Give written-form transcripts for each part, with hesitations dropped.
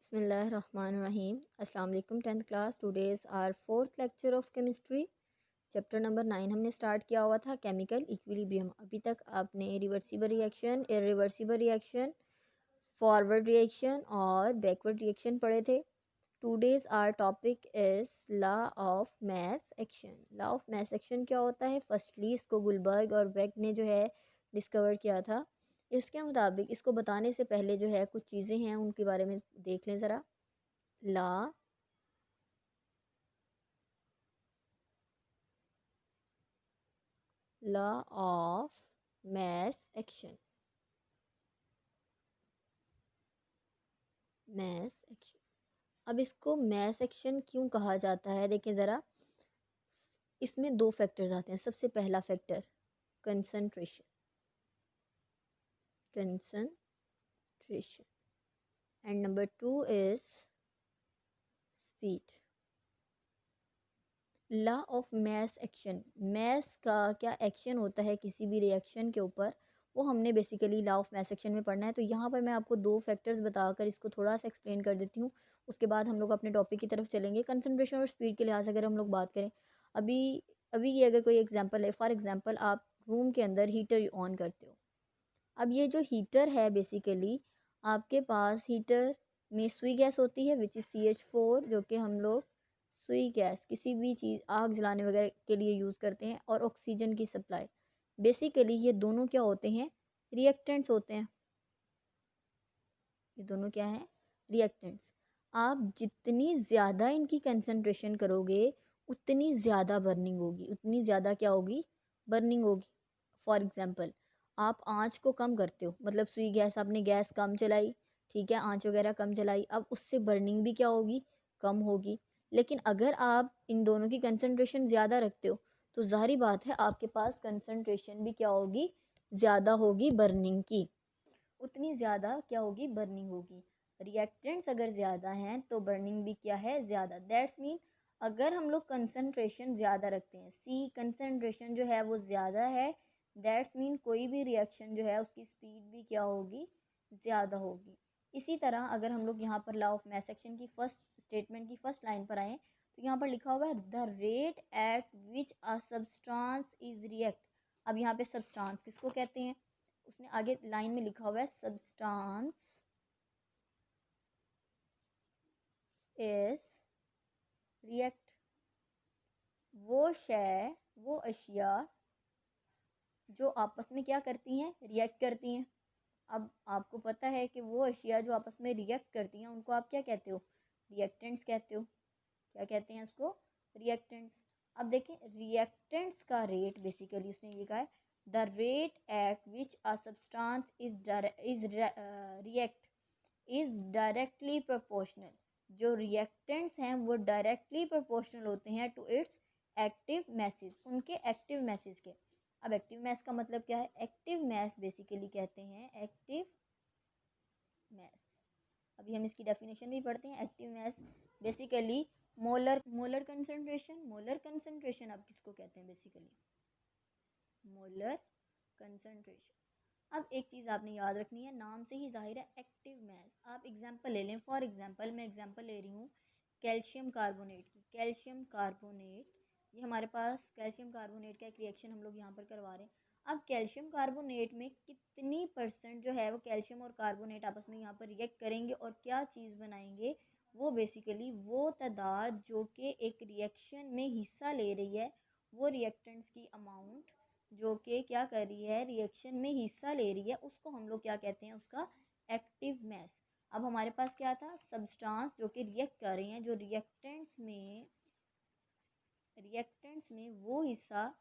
बिस्मिल्लाहिर्रहमानिर्रहीम। अस्सलाम वालेकुम। 10th class, today's our fourth lecture of chemistry, chapter number 9 हमने स्टार्ट किया हुआ था केमिकल इक्विलिब्रियम। अभी तक आपने reversible reaction, irreversible reaction, forward reaction और बैकवर्ड रिएक्शन पढ़े थे। Today's our topic is law of mass action. Law of mass action क्या होता है? फर्स्टली इसको गुलबर्ग और बेक ने जो है डिस्कवर किया था। इसके मुताबिक इसको बताने से पहले जो है कुछ चीज़ें हैं उनके बारे में देख लें ज़रा। Law law of mass action. Mass action, अब इसको मास एक्शन क्यों कहा जाता है? देखिए ज़रा, इसमें दो फैक्टर्स आते हैं। सबसे पहला factor concentration, concentration, and number two is speed. Law of mass action, mass का क्या एक्शन होता है किसी भी रिएक्शन के ऊपर, वो हमने basically law of mass action में पढ़ना है। तो यहाँ पर मैं आपको दो फैक्टर्स बताकर इसको थोड़ा सा एक्सप्लेन कर देती हूँ। उसके बाद हम लोग अपने टॉपिक की तरफ चलेंगे। कंसंट्रेशन और स्पीड के लिहाज से अगर हम लोग बात करें, अभी अभी ये अगर कोई एग्जांपल है, फॉर एग्जांपल आप रूम के अंदर हीटर ऑन करते हो। अब ये जो हीटर है बेसिकली, आपके पास हीटर में सुई गैस होती है विच इज़ CH4, जो कि हम लोग सुई गैस किसी भी चीज़ आग जलाने वगैरह के लिए यूज़ करते हैं, और ऑक्सीजन की सप्लाई। बेसिकली ये दोनों क्या होते हैं? रिएक्टेंट्स होते हैं। ये दोनों क्या हैं? रिएक्टेंट्स। आप जितनी ज़्यादा इनकी कंसंट्रेशन करोगे उतनी ज़्यादा बर्निंग होगी, उतनी ज़्यादा क्या होगी? बर्निंग होगी। फॉर एग्ज़ाम्पल, आप आँच को कम करते हो, मतलब सुई गैस, आपने गैस कम चलाई, ठीक है, आँच वगैरह कम चलाई, अब उससे बर्निंग भी क्या होगी? कम होगी। लेकिन अगर आप इन दोनों की कंसंट्रेशन ज़्यादा रखते हो तो ज़ाहिर बात है आपके पास कंसंट्रेशन भी क्या होगी? ज़्यादा होगी बर्निंग की। उतनी ज़्यादा क्या होगी? बर्निंग होगी। रिएक्टेंट्स अगर ज़्यादा हैं तो बर्निंग भी क्या है? ज़्यादा। दैट्स मीन अगर हम लोग कंसंट्रेशन ज़्यादा रखते हैं, सी कंसंट्रेशन जो है वो ज़्यादा है, दैट्स मीन कोई भी रिएक्शन जो है उसकी स्पीड भी क्या होगी? ज़्यादा होगी। इसी तरह अगर हम लोग यहाँ पर लॉ ऑफ मास एक्शन की फर्स्ट स्टेटमेंट की फर्स्ट लाइन पर आएँ तो यहाँ पर लिखा हुआ है the rate at which a substance is react. अब यहाँ पे सब्सटेंस किसको कहते हैं? उसने आगे लाइन में लिखा हुआ है सब्सटेंस इज रिएक्ट। वो शय, वो अशिया जो आपस में क्या करती हैं? रिएक्ट करती हैं। अब आपको पता है कि वो अशिया जो आपस में रिएक्ट करती हैं उनको आप क्या कहते हो? रिएक्टेंट्स कहते हो। क्या कहते हैं उसको? रिएक्टेंट्स। अब देखें, रिएक्टेंट्स का रेट बेसिकली उसने ये कहा है the rate at which a substance is react is directly proportional. जो रिएक्टेंट्स हैं वो डायरेक्टली प्रोपोर्शनल होते हैं टू इट्स एक्टिव मैसेज, उनके एक्टिव मैसेज के। अब एक्टिव मैस का मतलब क्या है? एक्टिव मैस बेसिकली कहते हैं एक्टिव मैस। अभी हम इसकी डेफिनेशन भी पढ़ते हैं। Active mass basically molar molar concentration. Molar concentration अब किसको कहते हैं? Basically molar concentration. अब एक चीज़ आपने याद रखनी है, नाम से ही जाहिर है एक्टिव मैस। आप एग्जांपल ले लें, फॉर एग्जांपल मैं एग्जांपल ले रही हूँ कैल्शियम कार्बोनेट की। कैल्शियम कार्बोनेट, ये हमारे पास कैल्शियम कार्बोनेट का एक रिएक्शन हम लोग यहाँ पर करवा रहे हैं। अब कैल्शियम कार्बोनेट में कितनी परसेंट जो है वो कैल्शियम और कार्बोनेट आपस में यहाँ पर रिएक्ट करेंगे और क्या चीज़ बनाएंगे? वो बेसिकली वो तादाद जो कि एक रिएक्शन में हिस्सा ले रही है, वो रिएक्टेंट्स की अमाउंट जो कि क्या कर रही है? रिएक्शन में हिस्सा ले रही है, उसको हम लोग क्या कहते हैं? उसका एक्टिव मैस। अब हमारे पास क्या था? सब्सटेंस जो कि रिएक्ट कर रही हैं, जो रिएक्टेंट्स में वो हिस्सा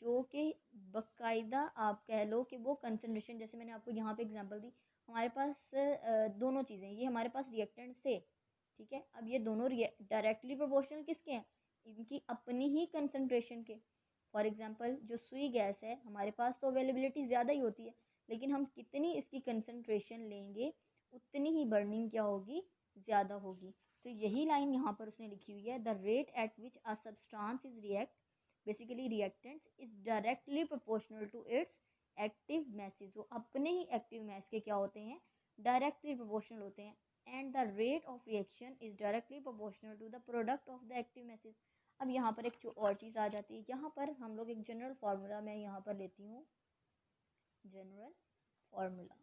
जो कि बाकायदा आप कह लो कि वो कंसंट्रेशन, जैसे मैंने आपको यहाँ पे एग्जांपल दी, हमारे पास दोनों चीज़ें, ये हमारे पास रिएक्टेंट्स थे, ठीक है। अब ये दोनों डायरेक्टली प्रोपोर्शनल किसके हैं? इनकी अपनी ही कंसंट्रेशन के। फॉर एग्जांपल जो सुई गैस है, हमारे पास तो अवेलेबिलिटी ज़्यादा ही होती है, लेकिन हम कितनी इसकी कंसंट्रेशन लेंगे उतनी ही बर्निंग क्या होगी? ज़्यादा होगी। तो यही लाइन यहाँ पर उसने लिखी हुई है the rate at which a substance is react, basically reactants is directly proportional to its active message. वो अपने ही एक्टिव मैस के क्या होते हैं? डायरेक्टली प्रोपोर्शनल होते हैं। and the rate of reaction is directly proportional to the product of the active masses। अब यहाँ पर एक और चीज़ आ जाती है, यहाँ पर हम लोग एक जनरल फार्मूला मैं यहाँ पर लेती हूँ, जनरल फार्मूला।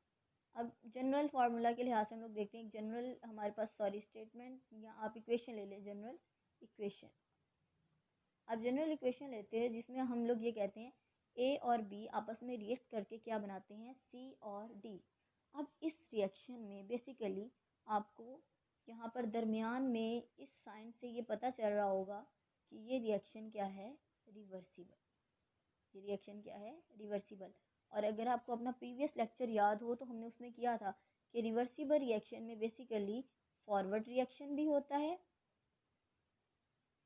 अब जनरल फार्मूला के लिहाज से हम लोग देखते हैं, जनरल हमारे पास स्टेटमेंट या आप इक्वेशन ले लें, जनरल इक्वेशन। अब जनरल इक्वेशन लेते हैं जिसमें हम लोग ये कहते हैं ए और बी आपस में रिएक्ट करके क्या बनाते हैं, सी और डी। अब इस रिएक्शन में बेसिकली आपको यहाँ पर दरमियान में इस साइन से ये पता चल रहा होगा कि ये रिएक्शन क्या है, रिवर्सिबल। ये रिएक्शन क्या है, रिवर्सिबल। और अगर आपको अपना प्रीवियस लेक्चर याद हो तो हमने उसमें किया था कि रिवर्सिबल रिएक्शन में बेसिकली फॉरवर्ड रिएक्शन भी होता है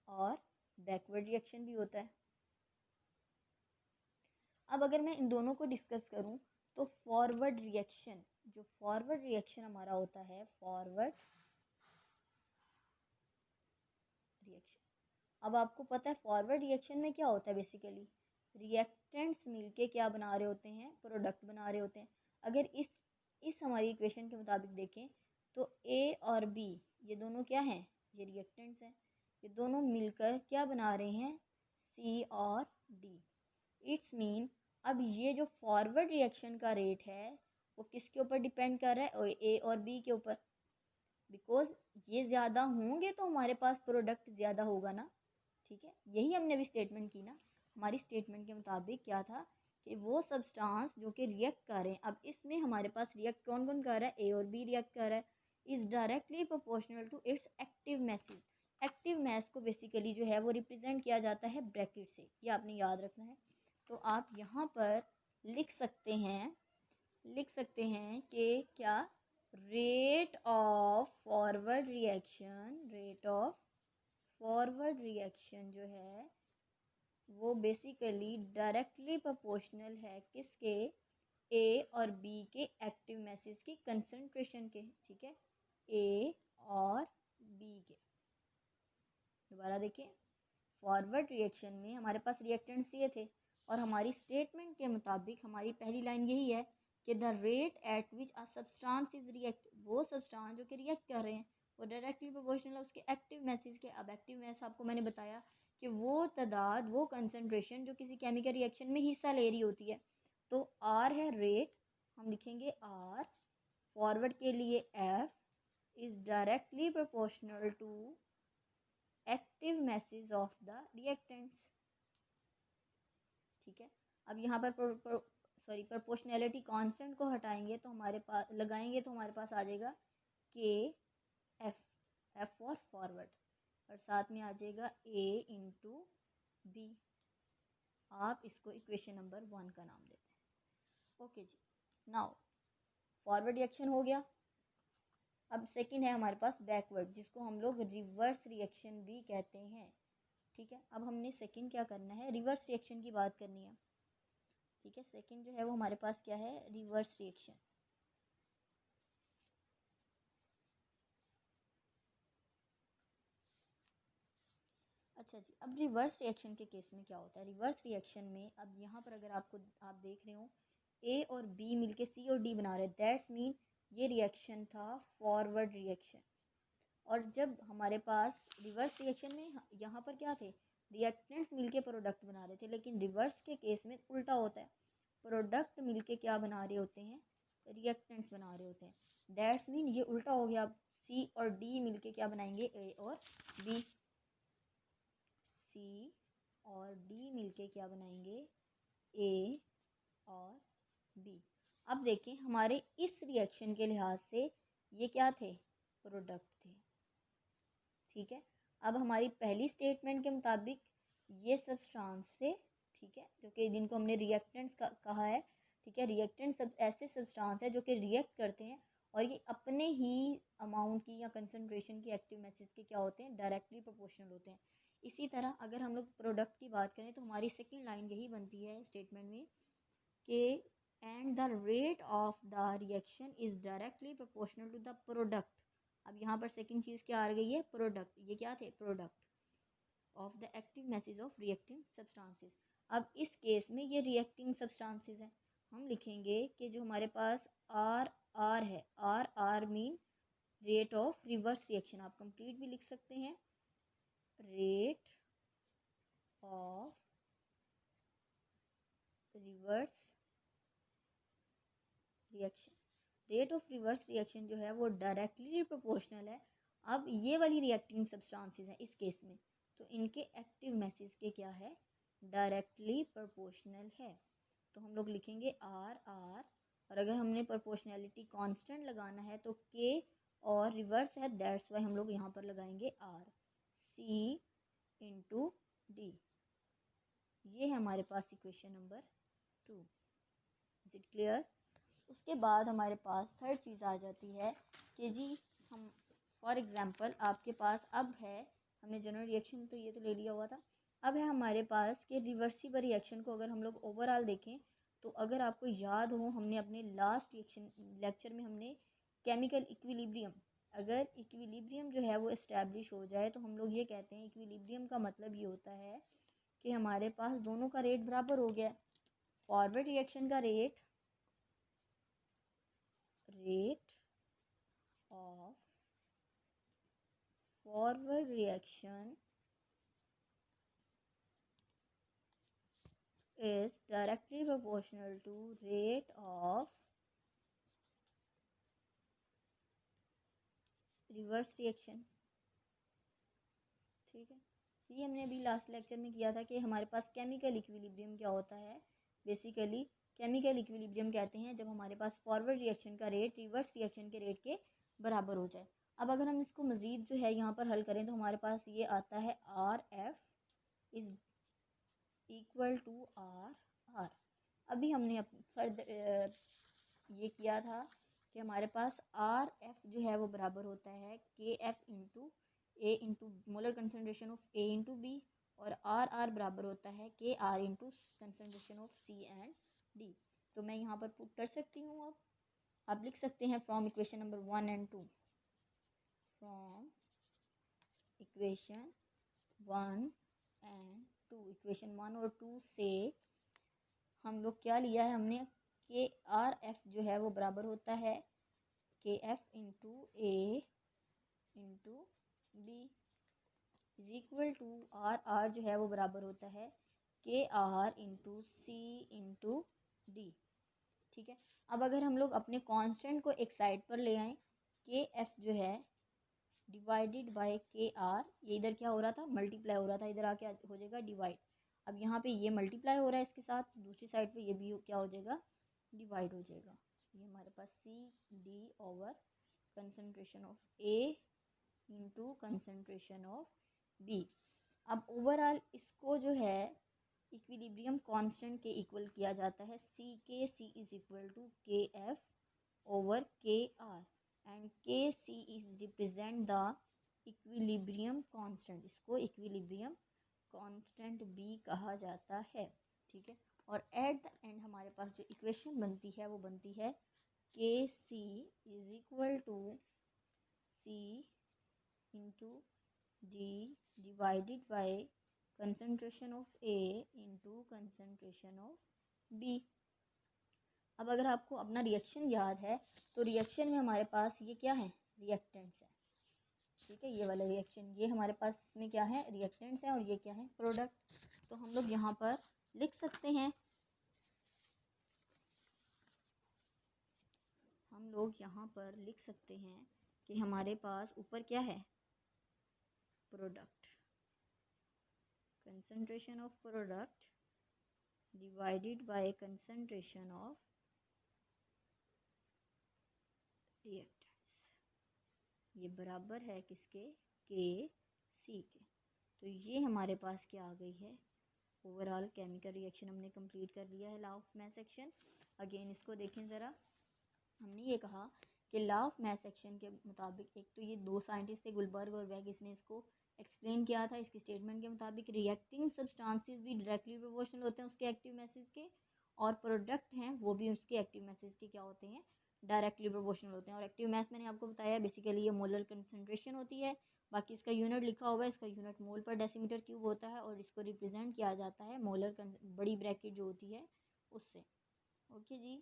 और बैकवर्ड रिएक्शन भी होता है। अब अगर मैं इन दोनों को डिस्कस करूं तो फॉरवर्ड रिएक्शन, जो फॉरवर्ड रिएक्शन हमारा होता है, फॉरवर्ड रिएक्शन। अब आपको पता है फॉरवर्ड रिएक्शन में क्या होता है, बेसिकली रिएक्टेंट्स मिलके क्या बना रहे होते हैं, प्रोडक्ट बना रहे होते हैं। अगर इस हमारी इक्वेशन के मुताबिक देखें तो ए और बी ये दोनों क्या हैं, ये रिएक्टेंट्स हैं। ये दोनों मिलकर क्या बना रहे हैं, सी और डी। इट्स मीन अब ये जो फॉरवर्ड रिएक्शन का रेट है वो किसके ऊपर डिपेंड कर रहा है, ए और बी के ऊपर। बिकॉज ये ज़्यादा होंगे तो हमारे पास प्रोडक्ट ज़्यादा होगा ना, ठीक है। यही हमने अभी स्टेटमेंट की ना, हमारी स्टेटमेंट के मुताबिक क्या था कि वो सब्सटेंस जो कि रिएक्ट कर रहे हैं, अब इसमें हमारे पास रिएक्ट कौन कौन कर रहा है, ए और बी रिएक्ट कर रहा है, is directly proportional to its active message. Active mass को बेसिकली जो है वो रिप्रेजेंट किया जाता है ब्रैकेट से, ये आपने याद रखना है। तो आप यहाँ पर लिख सकते हैं कि क्या, rate of forward reaction, rate of forward reaction जो है वो बेसिकली डायरेक्टली प्रोपोर्शनल है किसके, ए और बी के एक्टिव मैसेज की कंसंट्रेशन के, ठीक है, ए और बी के। दोबारा देखें, फॉरवर्ड रिएक्शन में हमारे पास रिएक्टेंट्स ये थे और हमारी स्टेटमेंट के मुताबिक हमारी पहली लाइन यही है कि the rate at which a substance is react, वो सब्सटेंस जो कि रिएक्ट कर रहे हैं वो डायरेक्टली प्रोपोर्शनल है उसके एक्टिव मैसेज के। अब एक्टिव मैस आपको मैंने बताया कि वो तादाद, वो कंसनट्रेशन जो किसी केमिकल रिएक्शन में हिस्सा ले रही होती है। तो आर है रेट, हम लिखेंगे आर, फॉरवर्ड के लिए F, is directly proportional to active message of the reactants, ठीक है। अब यहाँ पर प्रोपोर्शनैलिटी कांस्टेंट को हटाएंगे तो हमारे पास लगाएंगे तो हमारे पास आ जाएगा के एफ, एफ फॉर फॉरवर्ड, और साथ में आ जाएगा ए इंटू बी। आप इसको इक्वेशन नंबर 1 का नाम देते हैं। ओके जी, नाउ फॉरवर्ड रिएक्शन हो गया। अब सेकंड है हमारे पास बैकवर्ड, जिसको हम लोग रिवर्स रिएक्शन भी कहते हैं, ठीक है। अब हमने सेकंड क्या करना है, रिवर्स रिएक्शन की बात करनी है, ठीक है। सेकंड जो है वो हमारे पास क्या है, रिवर्स रिएक्शन। अच्छा जी, अब रिवर्स रिएक्शन के केस में क्या होता है, रिवर्स रिएक्शन में अब यहाँ पर अगर आप देख रहे हो ए और बी मिलके सी और डी बना रहे, दैट्स मीन ये रिएक्शन था फॉरवर्ड रिएक्शन। और जब हमारे पास रिवर्स रिएक्शन में यहाँ पर क्या थे, रिएक्टेंट्स मिलके प्रोडक्ट बना रहे थे, लेकिन रिवर्स के केस में उल्टा होता है, प्रोडक्ट मिलके क्या बना रहे होते हैं, रिएक्टेंट्स बना रहे होते हैं। दैट्स मीन ये उल्टा हो गया, सी और डी मिलके क्या बनाएंगे, ए और बी, सी और डी मिलके क्या बनाएंगे, ए और बी। अब देखें हमारे इस रिएक्शन के लिहाज से ये क्या थे, प्रोडक्ट थे, ठीक है। अब हमारी पहली स्टेटमेंट के मुताबिक ये सब्सटेंस से, ठीक है, जो कि जिनको हमने रिएक्टेंट्स कहा है, ठीक है, रिएक्टेंट सब ऐसे सब्सटेंस है जो कि रिएक्ट करते हैं और ये अपने ही अमाउंट की या कंसंट्रेशन की एक्टिव मैसेज के क्या होते हैं, डायरेक्टली प्रोपोर्शनल होते हैं। इसी तरह अगर हम लोग प्रोडक्ट की बात करें तो हमारी सेकेंड लाइन यही बनती है स्टेटमेंट में कि and the rate of the reaction is directly proportional to the product. अब यहाँ पर सेकंड चीज़ क्या आ गई है, प्रोडक्ट, ये क्या थे, product of the active message of reacting substances. अब इस केस में ये रिएक्टिंग सब्सटेंसेस है, हम लिखेंगे कि जो हमारे पास आर आर है, R R mean rate of reverse reaction आप कंप्लीट भी लिख सकते हैं, rate of reverse reaction. Rate of reverse reaction जो है वो डायरेक्टली प्रोपोर्शनल है। अब ये वाली रिएक्टिंग सब्सटेंसेस हैं इस केस में, तो इनके एक्टिव मैसेज के क्या है, डायरेक्टली प्रोपोर्शनल है। तो हम लोग लिखेंगे आर आर, और अगर हमने प्रोपोर्शनैलिटी कांस्टेंट लगाना है तो के, और रिवर्स है दैट्स वाई हम लोग यहाँ पर लगाएंगे आर, सी इंटू डी। ये है हमारे पास equation number 2। Is it clear? उसके बाद हमारे पास थर्ड चीज़ आ जाती है कि जी हम फॉर एग्ज़ाम्पल आपके पास अब है, हमने जनरल रिएक्शन तो ये तो ले लिया हुआ था, अब है हमारे पास कि रिवर्सिबल रिएक्शन को अगर हम लोग ओवरऑल देखें तो अगर आपको याद हो हमने अपने लास्ट रिएक्शन लेक्चर में हमने केमिकल इक्विलिब्रियम, अगर इक्विलिब्रियम जो है वो इस्टेब्लिश हो जाए तो हम लोग ये कहते हैं इक्विलिब्रियम का मतलब ये होता है कि हमारे पास दोनों का रेट बराबर हो गया। फॉरवर्ड रिएक्शन का rate of forward reaction is directly proportional to rate of reverse reaction। ठीक है, ये हमने अभी लास्ट लेक्चर में किया था कि हमारे पास केमिकल इक्विलिब्रियम क्या होता है। बेसिकली केमिकल इक्विलिब्रियम कहते हैं जब हमारे पास फॉरवर्ड रिएक्शन का रेट रिवर्स रिएक्शन के रेट के बराबर हो जाए। अब अगर हम इसको मज़ीद जो है यहाँ पर हल करें तो हमारे पास ये आता है R F is equal to R R. अभी हमने फर्दर ये किया था कि हमारे पास आर एफ जो है वो बराबर होता है के F into A into molar concentration of A into B, और आर आर बराबर होता है के R into concentration of C and D. तो मैं यहाँ पर पुट कर सकती हूँ। अब आप लिख सकते हैं from equation number 1 and 2, from equation 1 and 2, equation 1 और 2 से हम लोग क्या लिया है हमने, के आर एफ जो है वो बराबर होता है के F into A into B is equal to R R जो है वो बराबर होता है के R into C into D. ठीक है, अब अगर हम लोग अपने कांस्टेंट को एक साइड पर ले आए, के एफ जो है डिवाइडेड बाय के आर, ये इधर क्या हो रहा था, मल्टीप्लाई हो रहा था, इधर आके हो जाएगा डिवाइड। अब यहाँ पे ये मल्टीप्लाई हो रहा है इसके साथ, दूसरी साइड पे ये भी क्या हो जाएगा, डिवाइड हो जाएगा। ये हमारे पास C D over concentration of A into concentration of B. अब ओवरऑल इसको जो है इक्विलिब्रियम कांस्टेंट के इक्वल किया जाता है, C is equal to K F over K R, and K C is represent the equilibrium constant, इसको equilibrium constant भी कहा जाता है। ठीक है, और एट द एंड हमारे पास जो इक्वेशन बनती है वो बनती है K C is equal to C into D divided by concentration of A into concentration of B. अब अगर आपको अपना रिएक्शन याद है तो रिएक्शन में हमारे पास ये क्या है, रिएक्टेंट्स है। ठीक है, ये वाला रिएक्शन, ये हमारे पास इसमें क्या है, रिएक्टेंट्स है, और ये क्या है, प्रोडक्ट। तो हम लोग यहाँ पर लिख सकते हैं, हम लोग यहाँ पर लिख सकते हैं कि हमारे पास ऊपर क्या है, product, concentration of product divided by concentration of reactants, ये बराबर है किसके, के सी के। तो ये हमारे पास क्या आ गई है, ओवरऑल केमिकल रिएक्शन हमने कंप्लीट कर लिया है, law of mass action. Again इसको देखें ज़रा, हमने ये कहा कि लॉ ऑफ मैस एक्शन के मुताबिक, एक तो ये दो साइंटिस्ट थे गुलबर्ग और वेग, इसने इसको एक्सप्लेन किया था इसकी स्टेटमेंट के मुताबिक, रिएक्टिंग सब्सटेंसेस भी डायरेक्टली प्रोपोर्शनल होते हैं उसके एक्टिव मैसेज के, और प्रोडक्ट हैं वो भी उसके एक्टिव मैसेज के क्या होते हैं, डायरेक्टली प्रोपोर्शनल होते हैं। और एक्टिव मैस मैंने आपको बताया बेसिकली ये मोलर कंसनट्रेशन होती है, बाकी इसका यूनिट लिखा हुआ है, इसका यूनिट मोल पर डेसीमीटर क्यूब होता है, और इसको रिप्रेजेंट किया जाता है मोलर बड़ी ब्रैकेट जो होती है उससे। ओके जी,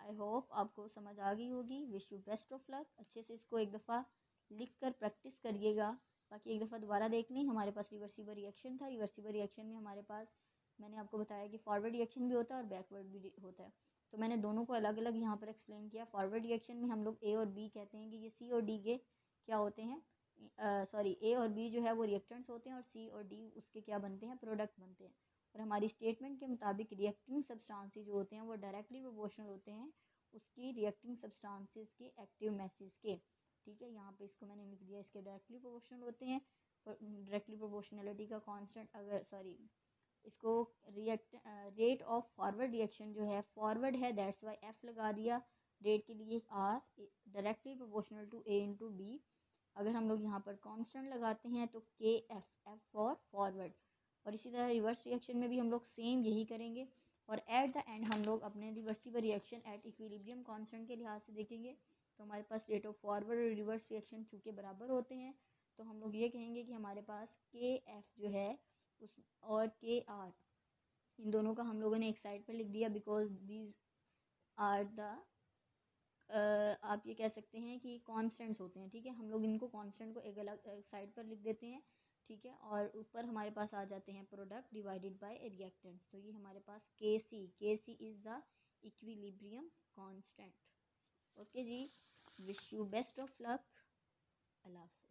आई होप आपको समझ आ गई होगी। Wish you best of luck. अच्छे से इसको एक दफ़ा लिख कर प्रैक्टिस करिएगा, बाकी एक दफ़ा दोबारा देख लें। हमारे पास रिवर्सिबल रिएक्शन था। रिवर्सिबल रिएक्शन में हमारे पास मैंने आपको बताया कि फॉरवर्ड रिएक्शन भी होता है और बैकवर्ड भी होता है, तो मैंने दोनों को अलग अलग यहाँ पर एक्सप्लेन किया। फॉरवर्ड रिएक्शन में हम लोग ए और बी कहते हैं कि ये सी और डी के क्या होते हैं, सॉरी ए और बी जो है वो रिएक्टेंट्स होते हैं और सी और डी उसके क्या बनते हैं, प्रोडक्ट बनते हैं। और हमारी स्टेटमेंट के मुताबिक रिएक्टिंग सब्सटेंसेस जो होते हैं वो डायरेक्टली प्रोपोर्शनल होते हैं उसकी रिएक्टिंग सब्सटेंसेस के एक्टिव मैसेज के। ठीक है, यहाँ पे इसको मैंने लिख दिया, इसके डायरेक्टली प्रोपोर्शनल होते हैं। डायरेक्टली प्रोपोर्शनलिटी का कांस्टेंट, अगर सॉरी इसको रेट ऑफ फॉरवर्ड रिएक्शन जो है फॉरवर्ड है, दैट्स वाई एफ लगा दिया। रेट के लिए R, directly proportional to A into B. अगर हम लोग यहाँ पर कांस्टेंट लगाते हैं तो के एफ, एफ फॉर फॉरवर्ड। और इसी तरह रिवर्स रिएक्शन में भी हम लोग सेम यही करेंगे। और एट द एंड हम लोग अपने reversible reaction at equilibrium constant के लिहाज से देखेंगे। तो हमारे पास रेट ऑफ फॉरवर्ड और रिवर्स रिएक्शन चूँकि बराबर होते हैं, तो हम लोग ये कहेंगे कि हमारे पास के एफ जो है उस और के आर, इन दोनों का हम लोगों ने एक साइड पर लिख दिया, बिकॉज दीज आर द आप ये कह सकते हैं कि कांस्टेंट्स होते हैं। ठीक है, हम लोग इनको कांस्टेंट को एक अलग साइड पर लिख देते हैं। ठीक है, और ऊपर हमारे पास आ जाते हैं प्रोडक्ट डिवाइडेड बाय रिएक्टेंट्स। तो ये हमारे पास K C is the equilibrium constant. Okay जी, wish you best of luck. Allah हाफ़िज़।